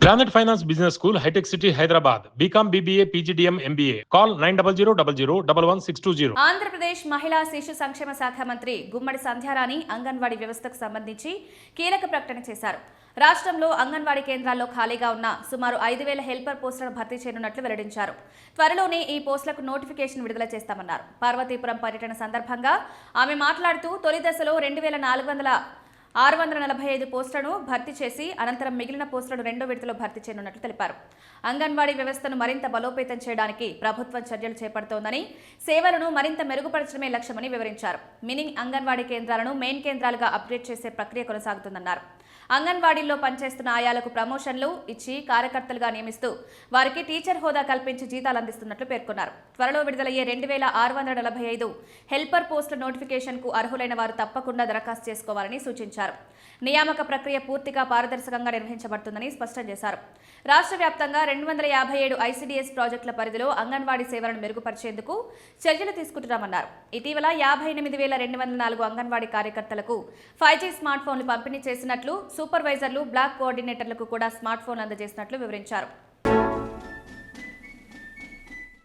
Granite Finance Business School, High-Tech City, Hyderabad. BCom, BBA, PGDM, MBA. Call 9000 Andhra Pradesh మహిళా శిశు సంక్షేమ శాఖ మంత్రి గుమ్మడి సంధ్యారాణి అంగన్వాడీ వ్యవస్థకు సంబంధించి కీలక ప్రకటన చేశారు. రాష్ట్రంలో అంగన్వాడీ కేంద్రాల్లో ఖాళీగా ఉన్న సుమారు 5,000 హెల్పర్ పోస్టులను భర్తీ చేయనున్నట్లు వెల్లడించారు. త్వరలోనే ఈ పోస్టులకు నోటిఫికేషన్ విడుదల చేస్తామన్నారు. పార్వతీపురం పర్యటన సందర్భంగా ఆమె మాట్లాడుతూ తొలి దశలో 2,645 పోస్టులను భర్తీ చేసి అనంతరం మిగిలిన పోస్టులను రెండో విడతలో భర్తీ చేయనున్నట్లు తెలిపారు. అంగన్వాడీ వ్యవస్థను మరింత బలోపేతం చేయడానికి ప్రభుత్వం చర్యలు చేపడుతోందని, సేవలను మరింత మెరుగుపరచడమే లక్ష్యమని వివరించారు. మినీ అంగన్వాడీ కేంద్రాలను మెయిన్ కేంద్రాలుగా అప్గ్రేడ్ చేసే ప్రక్రియ కొనసాగుతుందన్నారు. అంగన్వాడీల్లో పనిచేస్తున్న ఆయాలకు ప్రమోషన్లు ఇచ్చి కార్యకర్తలుగా నియమిస్తూ వారికి టీచర్ హోదా కల్పించి జీతాలు అందిస్తున్నట్లు పేర్కొన్నారు. త్వరలో విడుదలయ్యే 2,645 హెల్పర్ పోస్టుల నోటిఫికేషన్కు అర్హులైన వారు తప్పకుండా దరఖాస్తు చేసుకోవాలని సూచించారు. నియామక ప్రక్రియ పూర్తిగా పారదర్శకంగా నిర్వహించబడుతుందని స్పష్టం చేశారు. రాష్ట్ర వ్యాప్తంగా 257 ఐసీడీఎస్ ప్రాజెక్టుల పరిధిలో అంగన్వాడీ సేవలను మెరుగుపరిచేందుకు చర్యలు తీసుకుంటున్నామన్నారు. ఇటీవల 58,204 అంగన్వాడీ కార్యకర్తలకు 5G స్మార్ట్ ఫోన్లు పంపిణీ చేసినట్లు, సూపర్వైజర్లు, బ్లాక్ కోఆర్డినేటర్లకు కూడా స్మార్ట్ ఫోన్లు అందజేసినట్లు వివరించారు.